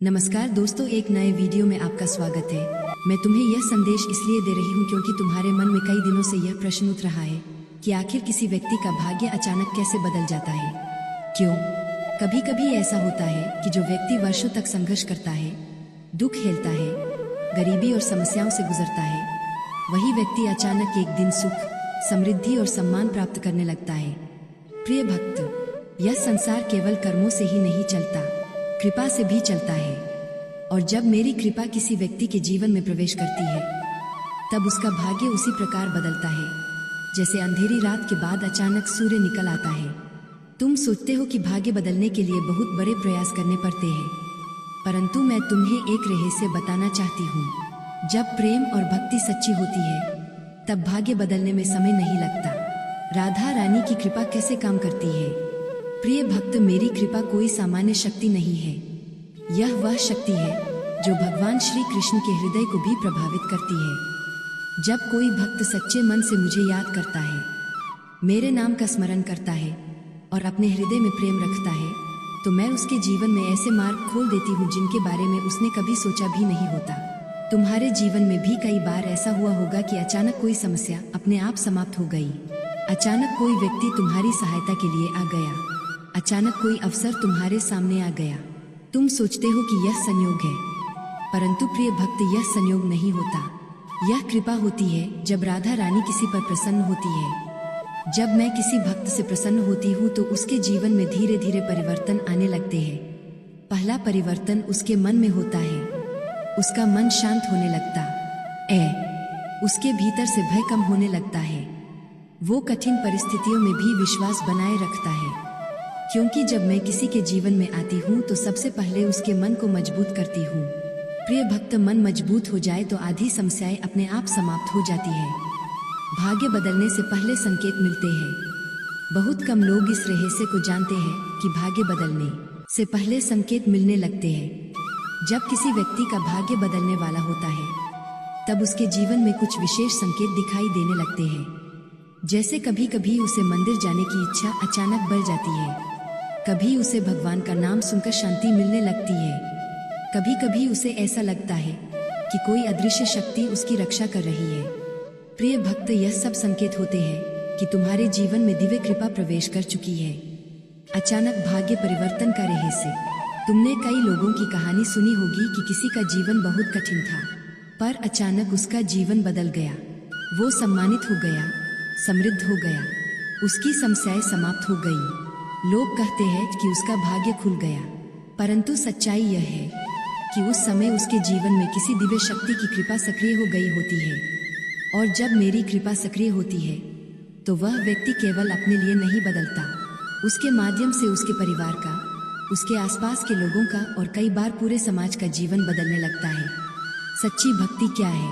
नमस्कार दोस्तों, एक नए वीडियो में आपका स्वागत है। मैं तुम्हें यह संदेश इसलिए दे रही हूँ क्योंकि तुम्हारे मन में कई दिनों से यह प्रश्न उठ रहा है कि आखिर किसी व्यक्ति का भाग्य अचानक कैसे बदल जाता है। क्यों? कभी कभी ऐसा होता है कि जो व्यक्ति वर्षों तक संघर्ष करता है, दुख झेलता है, गरीबी और समस्याओं से गुजरता है, वही व्यक्ति अचानक एक दिन सुख, समृद्धि और सम्मान प्राप्त करने लगता है। प्रिय भक्त, यह संसार केवल कर्मों से ही नहीं चलता, कृपा से भी चलता है। और जब मेरी कृपा किसी व्यक्ति के जीवन में प्रवेश करती है, तब उसका भाग्य उसी प्रकार बदलता है जैसे अंधेरी रात के बाद अचानक सूर्य निकल आता है। तुम सोचते हो कि भाग्य बदलने के लिए बहुत बड़े प्रयास करने पड़ते हैं, परंतु मैं तुम्हें एक रहस्य बताना चाहती हूँ। जब प्रेम और भक्ति सच्ची होती है, तब भाग्य बदलने में समय नहीं लगता। राधा रानी की कृपा कैसे काम करती है? प्रिय भक्त, मेरी कृपा कोई सामान्य शक्ति नहीं है। यह वह शक्ति है जो भगवान श्री कृष्ण के हृदय को भी प्रभावित करती है। जब कोई भक्त सच्चे मन से मुझे याद करता है, मेरे नाम का स्मरण करता है और अपने हृदय में प्रेम रखता है, तो मैं उसके जीवन में ऐसे मार्ग खोल देती हूँ जिनके बारे में उसने कभी सोचा भी नहीं होता। तुम्हारे जीवन में भी कई बार ऐसा हुआ होगा कि अचानक कोई समस्या अपने आप समाप्त हो गई। अचानक कोई व्यक्ति तुम्हारी सहायता के लिए आ गया। अचानक कोई अवसर तुम्हारे सामने आ गया। तुम सोचते हो कि यह संयोग है, परंतु प्रिय भक्त, यह संयोग नहीं होता। यह कृपा होती है। जब राधा रानी किसी पर प्रसन्न होती है, जब मैं किसी भक्त से प्रसन्न होती हूँ, तो उसके जीवन में धीरे धीरे परिवर्तन आने लगते हैं। पहला परिवर्तन उसके मन में होता है। उसका मन शांत होने लगता है। उसके भीतर से भय कम होने लगता है। वो कठिन परिस्थितियों में भी विश्वास बनाए रखता है। क्योंकि जब मैं किसी के जीवन में आती हूँ, तो सबसे पहले उसके मन को मजबूत करती हूँ। प्रिय भक्त, मन मजबूत हो जाए तो आधी समस्याएं अपने आप समाप्त हो जाती है। भाग्य बदलने से पहले संकेत मिलते हैं। बहुत कम लोग इस रहस्य को जानते हैं कि भाग्य बदलने से पहले संकेत मिलने लगते हैं। जब किसी व्यक्ति का भाग्य बदलने वाला होता है, तब उसके जीवन में कुछ विशेष संकेत दिखाई देने लगते हैं। जैसे कभी कभी उसे मंदिर जाने की इच्छा अचानक बढ़ जाती है, कभी उसे भगवान का नाम सुनकर शांति मिलने लगती है, कभी कभी उसे ऐसा लगता है कि कोई अदृश्य शक्ति उसकी रक्षा कर रही है। प्रिय भक्त, यह सब संकेत होते हैं कि तुम्हारे जीवन में दिव्य कृपा प्रवेश कर चुकी है। अचानक भाग्य परिवर्तन का रहस्य। तुमने कई लोगों की कहानी सुनी होगी कि किसी का जीवन बहुत कठिन था, पर अचानक उसका जीवन बदल गया। वो सम्मानित हो गया, समृद्ध हो गया, उसकी समस्याएं समाप्त हो गई। लोग कहते हैं कि उसका भाग्य खुल गया, परंतु सच्चाई यह है कि उस समय उसके जीवन में किसी दिव्य शक्ति की कृपा सक्रिय हो गई होती है। और जब मेरी कृपा सक्रिय होती है, तो वह व्यक्ति केवल अपने लिए नहीं बदलता, उसके माध्यम से उसके परिवार का, उसके आसपास के लोगों का और कई बार पूरे समाज का जीवन बदलने लगता है। सच्ची भक्ति क्या है?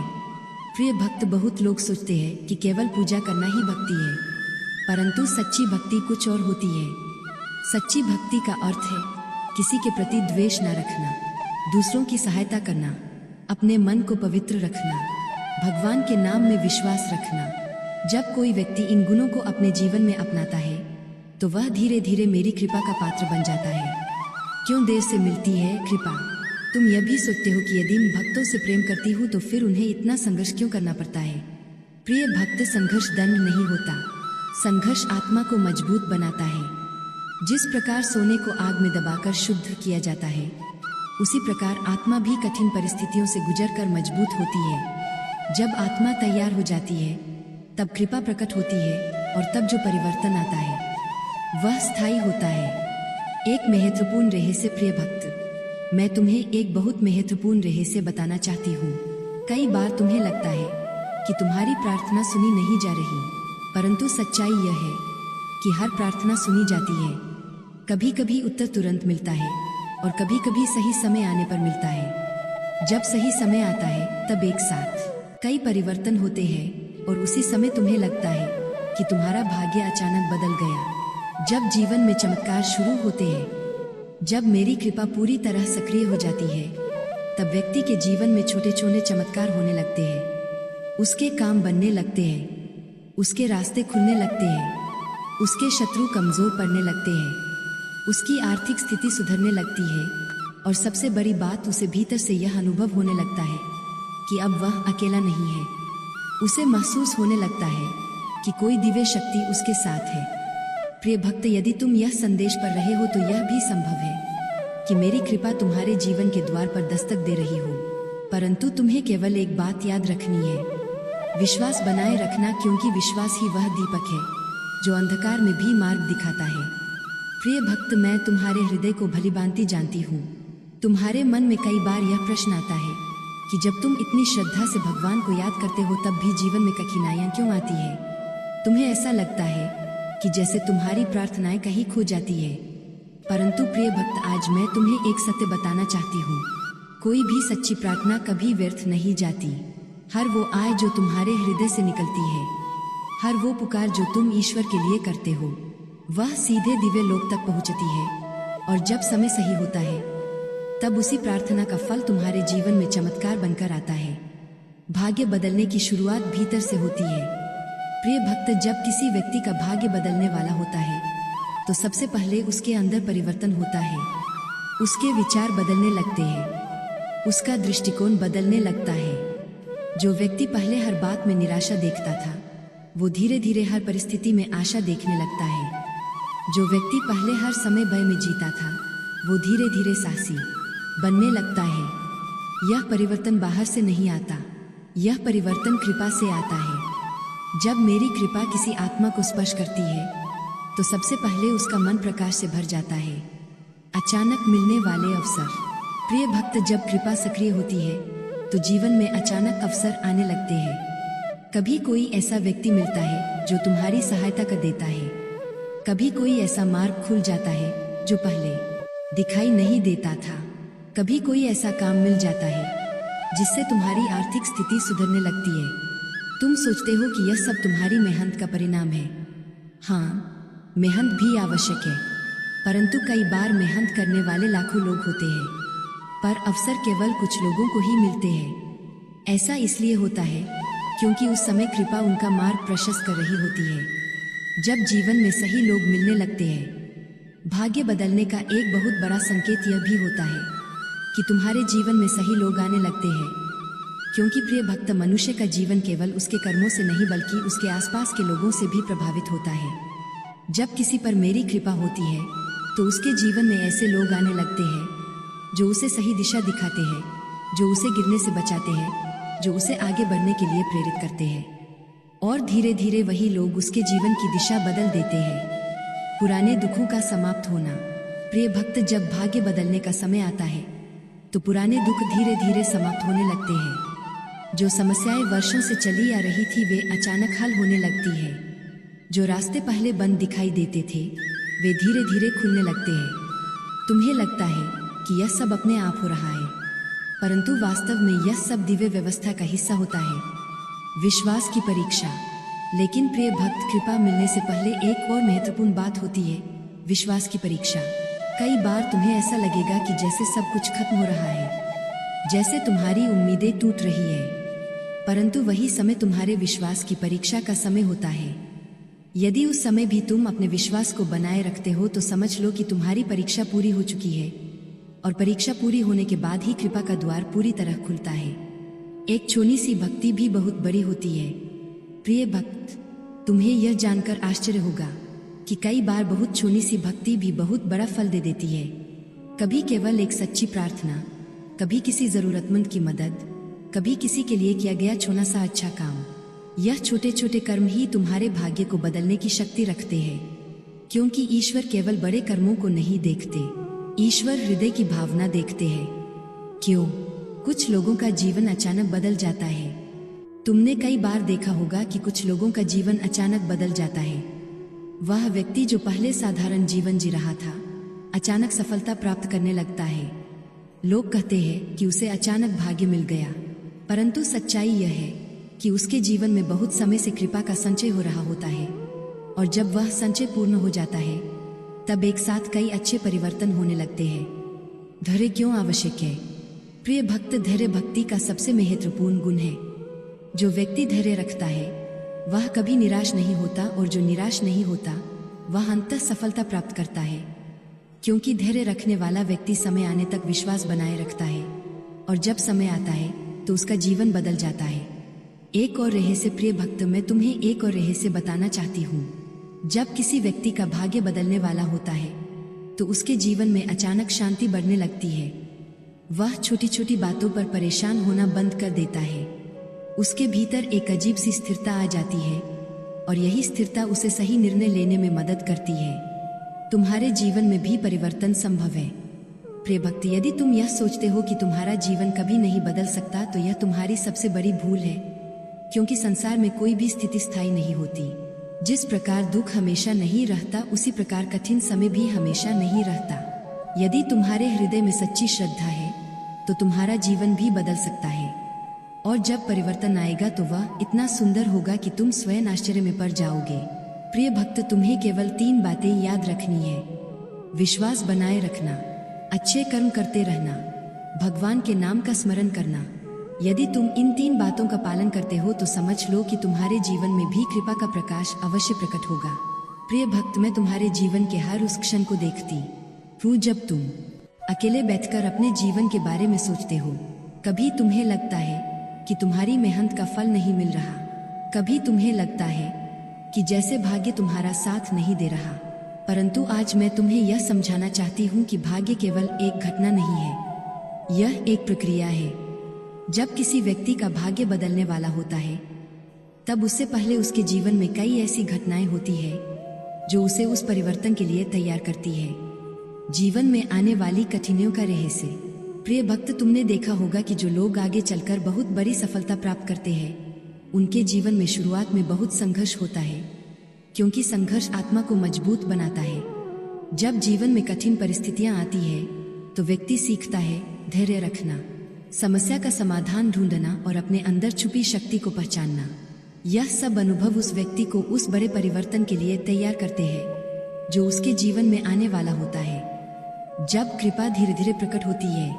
प्रिय भक्त, बहुत लोग सोचते हैं कि केवल पूजा करना ही भक्ति है, परंतु सच्ची भक्ति कुछ और होती है। सच्ची भक्ति का अर्थ है किसी के प्रति द्वेष न रखना, दूसरों की सहायता करना, अपने मन को पवित्र रखना, भगवान के नाम में विश्वास रखना। जब कोई व्यक्ति इन गुणों को अपने जीवन में अपनाता है, तो वह धीरे धीरे मेरी कृपा का पात्र बन जाता है। क्यों देर से मिलती है कृपा? तुम यह भी सोचते हो कि यदि मैं भक्तों से प्रेम करती हूँ, तो फिर उन्हें इतना संघर्ष क्यों करना पड़ता है? प्रिय भक्त, संघर्ष दंड नहीं होता, संघर्ष आत्मा को मजबूत बनाता है। जिस प्रकार सोने को आग में दबाकर शुद्ध किया जाता है, उसी प्रकार आत्मा भी कठिन परिस्थितियों से गुजरकर मजबूत होती है। जब आत्मा तैयार हो जाती है, तब कृपा प्रकट होती है और तब जो परिवर्तन आता है, वह स्थायी होता है। एक महत्वपूर्ण रहस्य। प्रिय भक्त, मैं तुम्हें एक बहुत महत्वपूर्ण रहस्य बताना चाहती हूँ। कई बार तुम्हें लगता है कि तुम्हारी प्रार्थना सुनी नहीं जा रही, परंतु सच्चाई यह है कि हर प्रार्थना सुनी जाती है। कभी कभी उत्तर तुरंत मिलता है और कभी कभी सही समय आने पर मिलता है। जब सही समय आता है, तब एक साथ कई परिवर्तन होते हैं और उसी समय तुम्हें लगता है कि तुम्हारा भाग्य अचानक बदल गया। जब जीवन में चमत्कार शुरू होते हैं, जब मेरी कृपा पूरी तरह सक्रिय हो जाती है, तब व्यक्ति के जीवन में छोटे छोटे चमत्कार होने लगते हैं। उसके काम बनने लगते हैं, उसके रास्ते खुलने लगते हैं, उसके शत्रु कमजोर पड़ने लगते हैं, उसकी आर्थिक स्थिति सुधरने लगती है और सबसे बड़ी बात, उसे भीतर से यह अनुभव होने लगता है कि अब वह अकेला नहीं है। उसे महसूस होने लगता है कि कोई दिव्य शक्ति उसके साथ है। प्रिय भक्त, यदि तुम यह संदेश पर रहे हो तो यह भी संभव है कि मेरी कृपा तुम्हारे जीवन के द्वार पर दस्तक दे रही हो, परंतु तुम्हें केवल एक बात याद रखनी है, विश्वास बनाए रखना, क्योंकि विश्वास ही वह दीपक है जो अंधकार में भी मार्ग दिखाता है। प्रिय भक्त, मैं तुम्हारे हृदय को भलीभांति जानती हूँ। तुम्हारे मन में कई बार यह प्रश्न आता है कि जब तुम इतनी श्रद्धा से भगवान को याद करते हो तब भी जीवन में कठिनाइयाँ क्यों आती है। तुम्हें ऐसा लगता है कि जैसे तुम्हारी प्रार्थनाएं कहीं खो जाती है। परंतु प्रिय भक्त, आज मैं तुम्हें एक सत्य बताना चाहती हूँ, कोई भी सच्ची प्रार्थना कभी व्यर्थ नहीं जाती। हर वो आय जो तुम्हारे हृदय से निकलती है, हर वो पुकार जो तुम ईश्वर के लिए करते हो, वह सीधे दिव्य लोक तक पहुँचती है। और जब समय सही होता है तब उसी प्रार्थना का फल तुम्हारे जीवन में चमत्कार बनकर आता है। भाग्य बदलने की शुरुआत भीतर से होती है। प्रिय भक्त, जब किसी व्यक्ति का भाग्य बदलने वाला होता है तो सबसे पहले उसके अंदर परिवर्तन होता है। उसके विचार बदलने लगते हैं, उसका दृष्टिकोण बदलने लगता है। जो व्यक्ति पहले हर बात में निराशा देखता था, वो धीरे धीरे हर परिस्थिति में आशा देखने लगता है। जो व्यक्ति पहले हर समय भय में जीता था, वो धीरे धीरे साहसी बनने लगता है। यह परिवर्तन बाहर से नहीं आता, यह परिवर्तन कृपा से आता है। जब मेरी कृपा किसी आत्मा को स्पर्श करती है तो सबसे पहले उसका मन प्रकाश से भर जाता है। अचानक मिलने वाले अवसर। प्रिय भक्त, जब कृपा सक्रिय होती है तो जीवन में अचानक अवसर आने लगते हैं। कभी कोई ऐसा व्यक्ति मिलता है जो तुम्हारी सहायता कर देता है, कभी कोई ऐसा मार्ग खुल जाता है जो पहले दिखाई नहीं देता था, कभी कोई ऐसा काम मिल जाता है जिससे तुम्हारी आर्थिक स्थिति सुधरने लगती है। तुम सोचते हो कि यह सब तुम्हारी मेहनत का परिणाम है। हाँ, मेहनत भी आवश्यक है, परंतु कई बार मेहनत करने वाले लाखों लोग होते हैं, पर अवसर केवल कुछ लोगों को ही मिलते हैं। ऐसा इसलिए होता है क्योंकि उस समय कृपा उनका मार्ग प्रशस्त कर रही होती है। जब जीवन में सही लोग मिलने लगते हैं, भाग्य बदलने का एक बहुत बड़ा संकेत यह भी होता है कि तुम्हारे जीवन में सही लोग आने लगते हैं। क्योंकि प्रिय भक्त, मनुष्य का जीवन केवल उसके कर्मों से नहीं बल्कि उसके आसपास के लोगों से भी प्रभावित होता है। जब किसी पर मेरी कृपा होती है तो उसके जीवन में ऐसे लोग आने लगते हैं जो उसे सही दिशा दिखाते हैं, जो उसे गिरने से बचाते हैं, जो उसे आगे बढ़ने के लिए प्रेरित करते हैं। और धीरे धीरे वही लोग उसके जीवन की दिशा बदल देते हैं। पुराने दुखों का समाप्त होना। प्रिय भक्त, जब भाग्य बदलने का समय आता है तो पुराने दुख धीरे धीरे समाप्त होने लगते हैं। जो समस्याएं वर्षों से चली आ रही थी वे अचानक हल होने लगती है। जो रास्ते पहले बंद दिखाई देते थे वे धीरे धीरे खुलने लगते हैं। तुम्हें लगता है कि यह सब अपने आप हो रहा है, परंतु वास्तव में यह सब दिव्य व्यवस्था का हिस्सा होता है, विश्वास की परीक्षा। लेकिन प्रिय भक्त, कृपा मिलने से पहले एक और महत्वपूर्ण बात होती है, विश्वास की परीक्षा। कई बार तुम्हें ऐसा लगेगा कि जैसे सब कुछ खत्म हो रहा है, जैसे तुम्हारी उम्मीदें टूट रही है, परंतु वही समय तुम्हारे विश्वास की परीक्षा का समय होता है। यदि उस समय भी तुम अपने विश्वास को बनाए रखते हो तो समझ लो कि तुम्हारी परीक्षा पूरी हो चुकी है, और परीक्षा पूरी होने के बाद ही कृपा का द्वार पूरी तरह खुलता है। एक छोटी सी भक्ति भी बहुत बड़ी होती है। प्रिय भक्त, तुम्हें यह जानकर आश्चर्य होगा कि कई बार बहुत छोटी सी भक्ति भी बहुत बड़ा फल दे देती है। कभी केवल एक सच्ची प्रार्थना, कभी किसी जरूरतमंद की मदद, कभी किसी के लिए किया गया छोटा सा अच्छा काम। यह छोटे छोटे कर्म ही तुम्हारे भाग्य को बदलने की शक्ति रखते हैं, क्योंकि ईश्वर केवल बड़े कर्मों को नहीं देखते, ईश्वर हृदय की भावना देखते हैं। क्यों? कुछ लोगों का जीवन अचानक बदल जाता है। तुमने कई बार देखा होगा कि कुछ लोगों का जीवन अचानक बदल जाता है। वह व्यक्ति जो पहले साधारण जीवन जी रहा था, अचानक सफलता प्राप्त करने लगता है। लोग कहते हैं कि उसे अचानक भाग्य मिल गया, परंतु सच्चाई यह है कि उसके जीवन में बहुत समय से कृपा का संचय हो रहा होता है, और जब वह संचय पूर्ण हो जाता है तब एक साथ कई अच्छे परिवर्तन होने लगते हैं। धैर्य क्यों आवश्यक है? प्रिय भक्त, धैर्य भक्ति का सबसे महत्वपूर्ण गुण है। जो व्यक्ति धैर्य रखता है वह कभी निराश नहीं होता, और जो निराश नहीं होता वह अंततः सफलता प्राप्त करता है। क्योंकि धैर्य रखने वाला व्यक्ति समय आने तक विश्वास बनाए रखता है और जब समय आता है तो उसका जीवन बदल जाता है। एक और रहस्य प्रिय भक्त, मैं तुम्हें एक और रहस्य बताना चाहती हूँ। जब किसी व्यक्ति का भाग्य बदलने वाला होता है तो उसके जीवन में अचानक शांति बढ़ने लगती है। वह छोटी छोटी बातों पर परेशान होना बंद कर देता है। उसके भीतर एक अजीब सी स्थिरता आ जाती है और यही स्थिरता उसे सही निर्णय लेने में मदद करती है। तुम्हारे जीवन में भी परिवर्तन संभव है प्रिय भक्त। यदि तुम यह सोचते हो कि तुम्हारा जीवन कभी नहीं बदल सकता तो यह तुम्हारी सबसे बड़ी भूल है, क्योंकि संसार में कोई भी स्थिति स्थायी नहीं होती। जिस प्रकार दुख हमेशा नहीं रहता उसी प्रकार कठिन समय भी हमेशा नहीं रहता। यदि तुम्हारे हृदय में सच्ची श्रद्धा है तो तुम्हारा जीवन भी बदल सकता है और जब परिवर्तन आएगा तो वह इतना सुंदर होगा कि तुम स्वयं आश्चर्य में पड़ जाओगे। प्रिय भक्त, तुम्हें केवल 3 बातें याद रखनी है। विश्वास बनाए रखना, अच्छे कर्म करते रहना, भगवान के नाम का स्मरण करना। यदि तुम इन 3 बातों का पालन करते हो तो समझ लो कि तुम्हारे जीवन में भी कृपा का प्रकाश अवश्य प्रकट होगा। प्रिय भक्त, मैं तुम्हारे जीवन के हर उस क्षण को देखती हूँ जब तुम अकेले बैठकर अपने जीवन के बारे में सोचते हो। कभी तुम्हें लगता है कि तुम्हारी मेहनत का फल नहीं मिल रहा, कभी तुम्हें लगता है कि जैसे भाग्य तुम्हारा साथ नहीं दे रहा। परंतु आज मैं तुम्हें यह समझाना चाहती हूँ कि भाग्य केवल एक घटना नहीं है, यह एक प्रक्रिया है। जब किसी व्यक्ति का भाग्य बदलने वाला होता है तब उससे पहले उसके जीवन में कई ऐसी घटनाएं होती है जो उसे उस परिवर्तन के लिए तैयार करती है। जीवन में आने वाली कठिनाइयों का रहस्य। प्रिय भक्त, तुमने देखा होगा कि जो लोग आगे चलकर बहुत बड़ी सफलता प्राप्त करते हैं उनके जीवन में शुरुआत में बहुत संघर्ष होता है, क्योंकि संघर्ष आत्मा को मजबूत बनाता है। जब जीवन में कठिन परिस्थितियां आती है तो व्यक्ति सीखता है धैर्य रखना, समस्या का समाधान ढूंढना और अपने अंदर छुपी शक्ति को पहचानना। यह सब अनुभव उस व्यक्ति को उस बड़े परिवर्तन के लिए तैयार करते हैं जो उसके जीवन में आने वाला होता है। जब कृपा धीरे धीरे प्रकट होती है।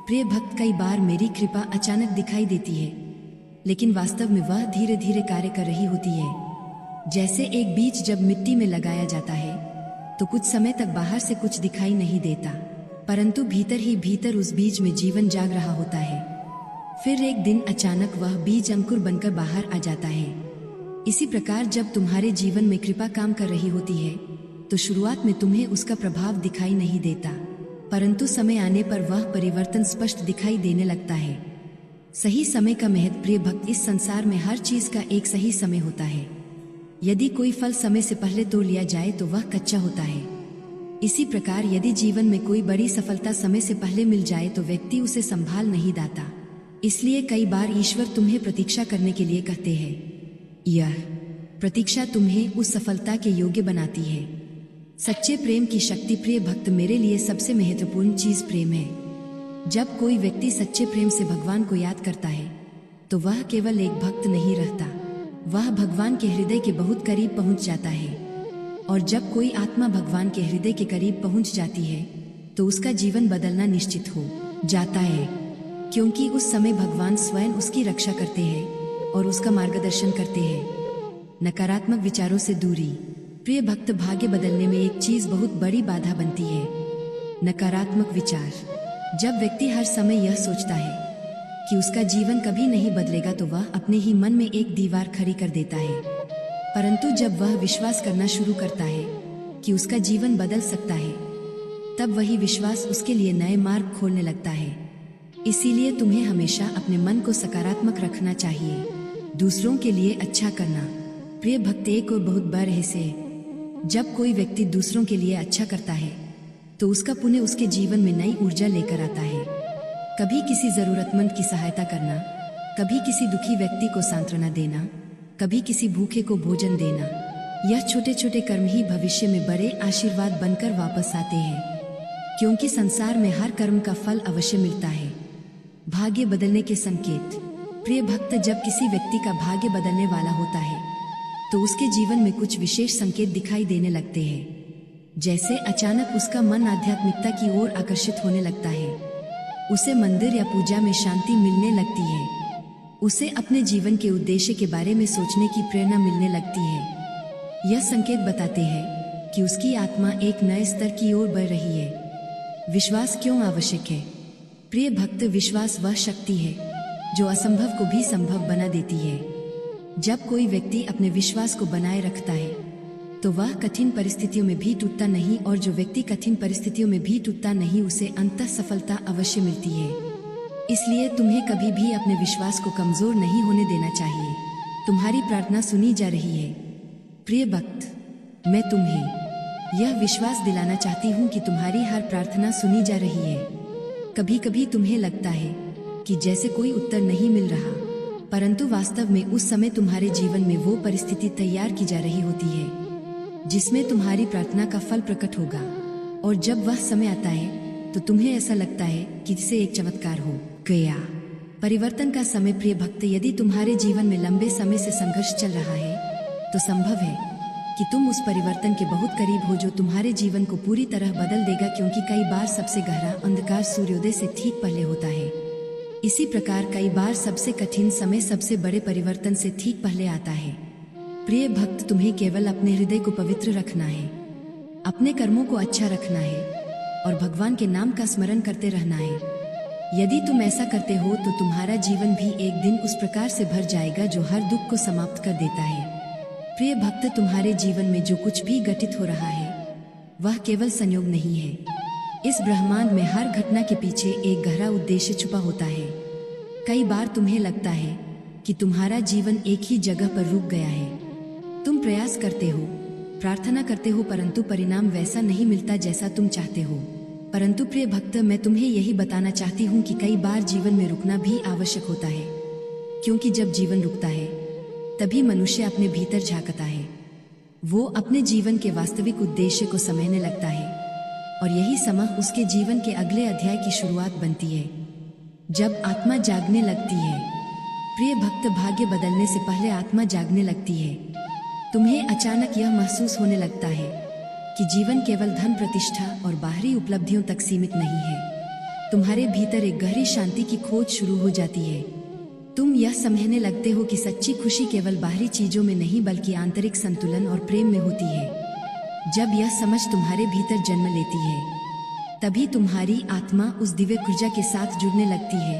प्रिय भक्त, कई बार मेरी कृपा अचानक दिखाई देती है, लेकिन वास्तव में वह धीरे धीरे कार्य कर रही होती है। जैसे एक बीज जब मिट्टी में लगाया जाता है तो कुछ समय तक बाहर से कुछ दिखाई नहीं देता, परंतु भीतर ही भीतर उस बीज में जीवन जाग रहा होता है। फिर एक दिन अचानक वह बीज अंकुर बनकर बाहर आ जाता है। इसी प्रकार जब तुम्हारे जीवन में कृपा काम कर रही होती है तो शुरुआत में तुम्हें उसका प्रभाव दिखाई नहीं देता, परंतु समय आने पर वह परिवर्तन स्पष्ट दिखाई देने लगता है। सही समय का महत्व। प्रिय भक्त, इस संसार में हर चीज का एक सही समय होता है। यदि कोई फल समय से पहले तोड़ लिया जाए तो वह कच्चा होता है। इसी प्रकार यदि जीवन में कोई बड़ी सफलता समय से पहले मिल जाए तो व्यक्ति उसे संभाल नहीं पाता। इसलिए कई बार ईश्वर तुम्हें प्रतीक्षा करने के लिए कहते हैं। यह प्रतीक्षा तुम्हें उस सफलता के योग्य बनाती है। सच्चे प्रेम की शक्ति। प्रिय भक्त, मेरे लिए सबसे महत्वपूर्ण चीज प्रेम है। जब कोई व्यक्ति सच्चे प्रेम से भगवान को याद करता है तो वह केवल एक भक्त नहीं रहता, वह भगवान के हृदय के बहुत करीब पहुंच जाता है। और जब कोई आत्मा भगवान के हृदय के करीब पहुंच जाती है तो उसका जीवन बदलना निश्चित हो जाता है, क्योंकि उस समय भगवान स्वयं उसकी रक्षा करते हैं और उसका मार्गदर्शन करते हैं। नकारात्मक विचारों से दूरी। प्रिय भक्त, भाग्य बदलने में एक चीज बहुत बड़ी बाधा बनती है, नकारात्मक विचार। जब व्यक्ति हर समय यह सोचता है कि उसका जीवन कभी नहीं बदलेगा तो वह अपने ही मन में एक दीवार खड़ी कर देता है। परंतु जब वह विश्वास करना शुरू करता है कि उसका जीवन बदल सकता है तब वही विश्वास उसके लिए नए मार्ग खोलने लगता है। इसीलिए तुम्हें हमेशा अपने मन को सकारात्मक रखना चाहिए, दूसरों के लिए अच्छा करना। प्रिय भक्त, एक और बहुत बड़ा रहस्य है, जब कोई व्यक्ति दूसरों के लिए अच्छा करता है तो उसका पुण्य उसके जीवन में नई ऊर्जा लेकर आता है। कभी किसी जरूरतमंद की सहायता करना, कभी किसी दुखी व्यक्ति को सांत्वना देना, कभी किसी भूखे को भोजन देना, यह छोटे छोटे कर्म ही भविष्य में बड़े आशीर्वाद बनकर वापस आते हैं, क्योंकि संसार में हर कर्म का फल अवश्य मिलता है। भाग्य बदलने के संकेत। प्रिय भक्त, जब किसी व्यक्ति का भाग्य बदलने वाला होता है तो उसके जीवन में कुछ विशेष संकेत दिखाई देने लगते हैं। जैसे अचानक उसका मन आध्यात्मिकता की ओर आकर्षित होने लगता है, उसे मंदिर या पूजा में शांति मिलने लगती है, उसे अपने जीवन के उद्देश्य के बारे में सोचने की प्रेरणा मिलने लगती है। यह संकेत बताते हैं कि उसकी आत्मा एक नए स्तर की ओर बढ़ रही है। विश्वास क्यों आवश्यक है? प्रिय भक्त, विश्वास वह शक्ति है जो असंभव को भी संभव बना देती है। जब कोई व्यक्ति अपने विश्वास को बनाए रखता है तो वह कठिन परिस्थितियों में भी टूटता नहीं, और जो व्यक्ति कठिन परिस्थितियों में भी टूटता नहीं उसे अंततः सफलता अवश्य मिलती है। इसलिए तुम्हें कभी भी अपने विश्वास को कमजोर नहीं होने देना चाहिए। तुम्हारी प्रार्थना सुनी जा रही है। प्रिय भक्त, मैं तुम्हें यह विश्वास दिलाना चाहती हूँ कि तुम्हारी हर प्रार्थना सुनी जा रही है। कभी कभी तुम्हें लगता है कि जैसे कोई उत्तर नहीं मिल रहा, परंतु वास्तव में उस समय तुम्हारे जीवन में वो परिस्थिति तैयार की जा रही होती है जिसमें तुम्हारी प्रार्थना का फल प्रकट होगा। और जब वह समय आता है तो तुम्हें ऐसा लगता है कि इससे एक चमत्कार हो गया। परिवर्तन का समय। प्रिय भक्त, यदि तुम्हारे जीवन में लंबे समय से संघर्ष चल रहा है तो संभव है कि तुम उस परिवर्तन के बहुत करीब हो जो तुम्हारे जीवन को पूरी तरह बदल देगा, क्योंकि कई बार सबसे गहरा अंधकार सूर्योदय से ठीक पहले होता है। इसी प्रकार कई बार सबसे कठिन समय सबसे बड़े परिवर्तन से ठीक पहले आता है। प्रिय भक्त, तुम्हें केवल अपने हृदय को पवित्र रखना है, अपने कर्मों को अच्छा रखना है और भगवान के नाम का स्मरण करते रहना है। यदि तुम ऐसा करते हो तो तुम्हारा जीवन भी एक दिन उस प्रकार से भर जाएगा जो हर दुख को समाप्त कर देता है। प्रिय भक्त, तुम्हारे जीवन में जो कुछ भी घटित हो रहा है वह केवल संयोग नहीं है। इस ब्रह्मांड में हर घटना के पीछे एक गहरा उद्देश्य छुपा होता है। कई बार तुम्हें लगता है कि तुम्हारा जीवन एक ही जगह पर रुक गया है। तुम प्रयास करते हो, प्रार्थना करते हो, परंतु परिणाम वैसा नहीं मिलता जैसा तुम चाहते हो। परंतु प्रिय भक्त, मैं तुम्हें यही बताना चाहती हूँ कि कई बार जीवन में रुकना भी आवश्यक होता है, क्योंकि जब जीवन रुकता है तभी मनुष्य अपने भीतर झांकता है। वो अपने जीवन के वास्तविक उद्देश्य को समझने लगता है और यही समय उसके जीवन के अगले अध्याय की शुरुआत बनती है। जब आत्मा जागने लगती है, प्रिय भक्त, भाग्य बदलने से पहले आत्मा जागने लगती है। तुम्हें अचानक यह महसूस होने लगता है कि जीवन केवल धन, प्रतिष्ठा और बाहरी उपलब्धियों तक सीमित नहीं है। तुम्हारे भीतर एक गहरी शांति की खोज शुरू हो जाती है। तुम यह समझने लगते हो कि सच्ची खुशी केवल बाहरी चीजों में नहीं बल्कि आंतरिक संतुलन और प्रेम में होती है। जब यह समझ तुम्हारे भीतर जन्म लेती है तभी तुम्हारी आत्मा उस दिव्य ऊर्जा के साथ जुड़ने लगती है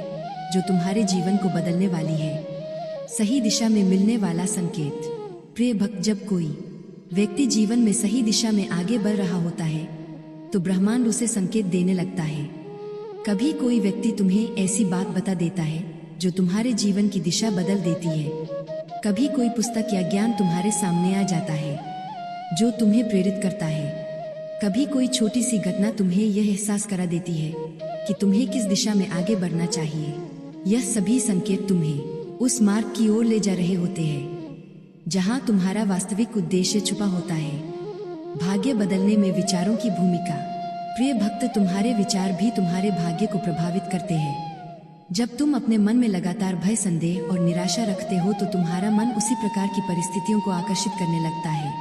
जो तुम्हारे जीवन को बदलने वाली है। सही दिशा में मिलने वाला संकेत। प्रिय भक्त, जब कोई व्यक्ति जीवन में सही दिशा में आगे बढ़ रहा होता है तो ब्रह्मांड उसे संकेत देने लगता है। कभी कोई व्यक्ति तुम्हें ऐसी बात बता देता है जो तुम्हारे जीवन की दिशा बदल देती है। कभी कोई पुस्तक या ज्ञान तुम्हारे सामने आ जाता है जो तुम्हें प्रेरित करता है। कभी कोई छोटी सी घटना तुम्हें यह एहसास करा देती है कि तुम्हें किस दिशा में आगे बढ़ना चाहिए। यह सभी संकेत तुम्हें उस मार्ग की ओर ले जा रहे होते हैं जहां तुम्हारा वास्तविक उद्देश्य छुपा होता है। भाग्य बदलने में विचारों की भूमिका। प्रिय भक्त, तुम्हारे विचार भी तुम्हारे भाग्य को प्रभावित करते हैं। जब तुम अपने मन में लगातार भय, संदेह और निराशा रखते हो तो तुम्हारा मन उसी प्रकार की परिस्थितियों को आकर्षित करने लगता है।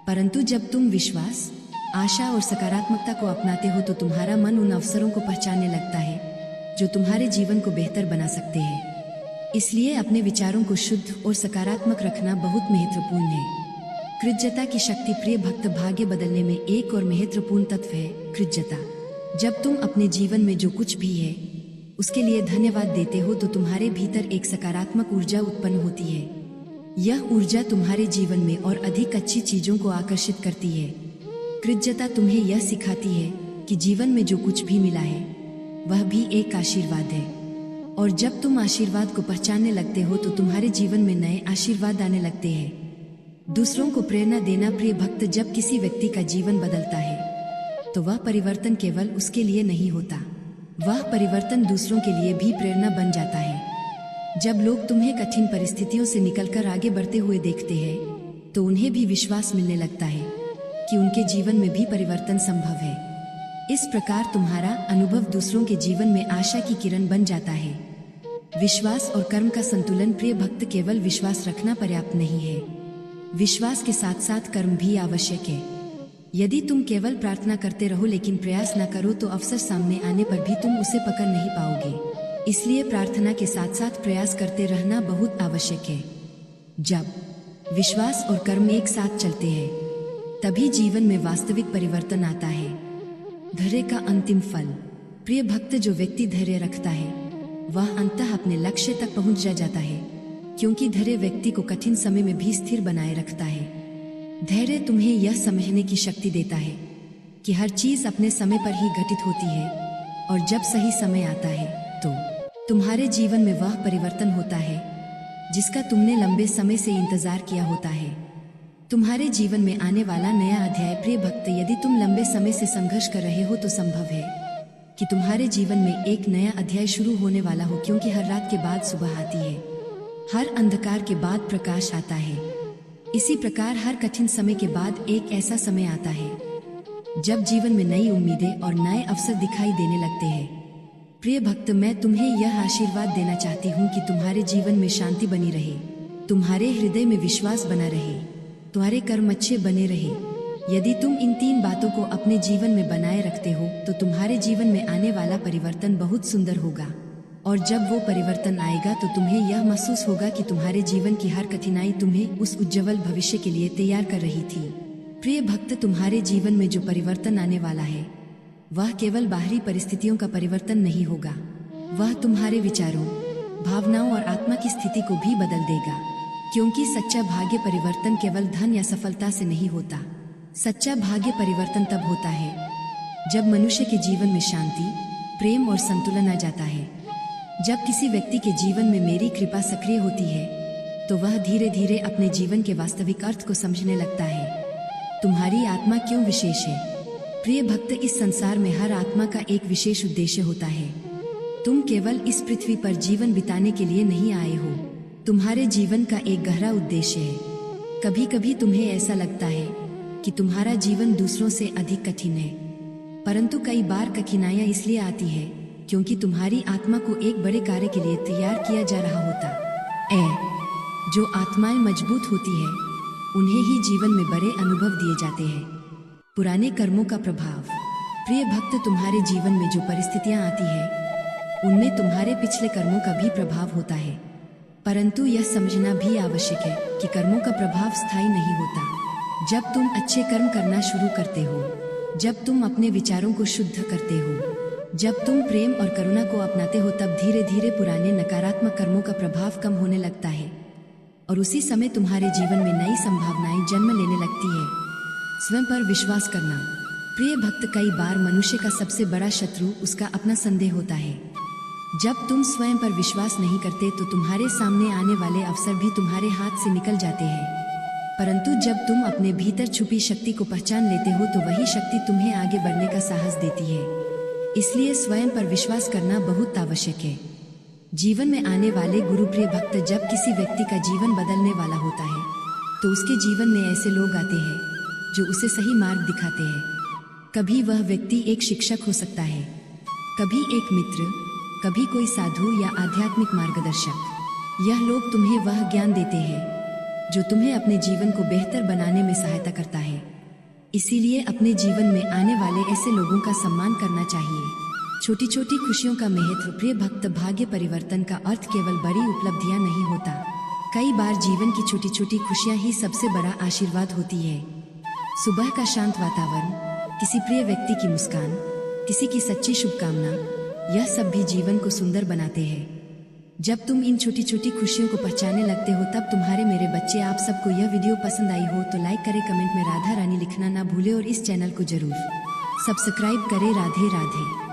परंतु जब तुम विश्वास, आशा और सकारात्मकता को अपनाते हो तो तुम्हारा मन उन अवसरों को पहचानने लगता है जो तुम्हारे जीवन को बेहतर बना सकते हैं। इसलिए अपने विचारों को शुद्ध और सकारात्मक रखना बहुत महत्वपूर्ण है। कृतज्ञता की शक्ति। प्रिय भक्त, भाग्य बदलने में एक और महत्वपूर्ण तत्व है कृतज्ञता। जब तुम अपने जीवन में जो कुछ भी है उसके लिए धन्यवाद देते हो तो तुम्हारे भीतर एक सकारात्मक ऊर्जा उत्पन्न होती है। यह ऊर्जा तुम्हारे जीवन में और अधिक अच्छी चीजों को आकर्षित करती है। कृतज्ञता तुम्हें यह सिखाती है कि जीवन में जो कुछ भी मिला है वह भी एक आशीर्वाद है, और जब तुम आशीर्वाद को पहचानने लगते हो तो तुम्हारे जीवन में नए आशीर्वाद आने लगते हैं। दूसरों को प्रेरणा देना। प्रिय भक्त, जब किसी व्यक्ति का जीवन बदलता है तो वह परिवर्तन केवल उसके लिए नहीं होता, वह परिवर्तन दूसरों के लिए भी प्रेरणा बन जाता है। जब लोग तुम्हें कठिन परिस्थितियों से निकलकर आगे बढ़ते हुए देखते हैं तो उन्हें भी विश्वास मिलने लगता है कि उनके जीवन में भी परिवर्तन संभव है। इस प्रकार तुम्हारा अनुभव दूसरों के जीवन में आशा की किरण बन जाता है। विश्वास और कर्म का संतुलन। प्रिय भक्त, केवल विश्वास रखना पर्याप्त नहीं है, विश्वास के साथ साथ कर्म भी आवश्यक है। यदि तुम केवल प्रार्थना करते रहो लेकिन प्रयास न करो तो अवसर सामने आने पर भी तुम उसे पकड़ नहीं पाओगे। इसलिए प्रार्थना के साथ साथ प्रयास करते रहना बहुत आवश्यक है। जब विश्वास और कर्म एक साथ चलते हैं तभी जीवन में वास्तविक परिवर्तन आता है। धैर्य का अंतिम फल। प्रिय भक्त, जो व्यक्ति धैर्य रखता है वह अंततः अपने लक्ष्य तक पहुंच जाता है, क्योंकि धैर्य व्यक्ति को कठिन समय में भी स्थिर बनाए रखता है। धैर्य तुम्हें यह समझने की शक्ति देता है कि हर चीज अपने समय पर ही घटित होती है, और जब सही समय आता है तो तुम्हारे जीवन में वह परिवर्तन होता है जिसका तुमने लंबे समय से इंतजार किया होता है। तुम्हारे जीवन में आने वाला नया अध्याय। प्रिय भक्त, यदि तुम लंबे समय से संघर्ष कर रहे हो तो संभव है कि तुम्हारे जीवन में एक नया अध्याय शुरू होने वाला हो, क्योंकि हर रात के बाद सुबह आती है, हर अंधकार के बाद प्रकाश आता है। इसी प्रकार हर कठिन समय के बाद एक ऐसा समय आता है जब जीवन में नई उम्मीदें और नए अवसर दिखाई देने लगते हैं। प्रिय भक्त, मैं तुम्हें यह आशीर्वाद देना चाहती हूँ कि तुम्हारे जीवन में शांति बनी रहे, तुम्हारे हृदय में विश्वास बना रहे, तुम्हारे कर्म अच्छे बने रहे। यदि तुम इन 3 बातों को अपने जीवन में बनाए रखते हो तो तुम्हारे जीवन में आने वाला परिवर्तन बहुत सुंदर होगा, और जब वो परिवर्तन आएगा तो तुम्हें यह महसूस होगा कि तुम्हारे जीवन की हर कठिनाई तुम्हें उस उज्जवल भविष्य के लिए तैयार कर रही थी। प्रिय भक्त, तुम्हारे जीवन में जो परिवर्तन आने वाला है वह केवल बाहरी परिस्थितियों का परिवर्तन नहीं होगा, वह तुम्हारे विचारों, भावनाओं और आत्मा की स्थिति को भी बदल देगा। क्योंकि सच्चा भाग्य परिवर्तन केवल धन या सफलता से नहीं होता। सच्चा भाग्य परिवर्तन तब होता है जब मनुष्य के जीवन में शांति, प्रेम और संतुलन आ जाता है। जब किसी व्यक्ति के जीवन में मेरी कृपा सक्रिय होती है तो वह धीरे धीरे अपने जीवन के वास्तविक अर्थ को समझने लगता है। तुम्हारी आत्मा क्यों विशेष है? प्रिय भक्त, इस संसार में हर आत्मा का एक विशेष उद्देश्य होता है। तुम केवल इस पृथ्वी पर जीवन बिताने के लिए नहीं आए हो, तुम्हारे जीवन का एक गहरा उद्देश्य है। कभी कभी तुम्हें ऐसा लगता है कि तुम्हारा जीवन दूसरों से अधिक कठिन है, परंतु कई बार कठिनाइयां इसलिए आती है क्योंकि तुम्हारी आत्मा को एक बड़े कार्य के लिए तैयार किया जा रहा होता है। जो आत्माएं मजबूत होती है उन्हें ही जीवन में बड़े अनुभव दिए जाते हैं। पुराने कर्मों का प्रभाव। प्रिय भक्त, तुम्हारे जीवन में जो परिस्थितियां आती है उनमें तुम्हारे पिछले कर्मों का भी प्रभाव होता है, परंतु यह समझना भी आवश्यक है कि कर्मों का प्रभाव स्थायी नहीं होता। जब तुम अच्छे कर्म करना शुरू करते हो, जब तुम अपने विचारों को शुद्ध करते हो, जब तुम प्रेम और करुणा को अपनाते हो, तब धीरे धीरे पुराने नकारात्मक कर्मों का प्रभाव कम होने लगता है और उसी समय तुम्हारे जीवन में नई संभावनाएं जन्म लेने लगती है। स्वयं पर विश्वास करना। प्रिय भक्त, कई बार मनुष्य का सबसे बड़ा शत्रु उसका अपना संदेह होता है। जब तुम स्वयं पर विश्वास नहीं करते तो तुम्हारे सामने आने वाले अवसर भी तुम्हारे हाथ से निकल जाते हैं, परंतु जब तुम अपने भीतर छुपी शक्ति को पहचान लेते हो तो वही शक्ति तुम्हें आगे बढ़ने का साहस देती है। इसलिए स्वयं पर विश्वास करना बहुत आवश्यक है। जीवन में आने वाले गुरु। प्रिय भक्त, जब किसी व्यक्ति का जीवन बदलने वाला होता है तो उसके जीवन में ऐसे लोग आते हैं जो उसे सही मार्ग दिखाते हैं। कभी वह व्यक्ति एक शिक्षक हो सकता है, कभी एक मित्र, कभी कोई साधु या आध्यात्मिक मार्गदर्शक। यह लोग तुम्हें वह ज्ञान देते हैं जो तुम्हें अपने जीवन को बेहतर बनाने में सहायता करता है। इसीलिए अपने जीवन में आने वाले ऐसे लोगों का सम्मान करना चाहिए। छोटी छोटी खुशियों का महत्व। प्रिय भक्त, भाग्य परिवर्तन का अर्थ केवल बड़ी उपलब्धियां नहीं होता। कई बार जीवन की छोटी छोटी खुशियां ही सबसे बड़ा आशीर्वाद होती है। सुबह का शांत वातावरण, किसी प्रिय व्यक्ति की मुस्कान, किसी की सच्ची शुभकामना, यह सब भी जीवन को सुंदर बनाते हैं। जब तुम इन छोटी छोटी खुशियों को पहचानने लगते हो तब तुम्हारे मेरे बच्चे, आप सबको यह वीडियो पसंद आई हो तो लाइक करें, कमेंट में राधा रानी लिखना ना भूले और इस चैनल को जरूर सब्सक्राइब करें। राधे राधे।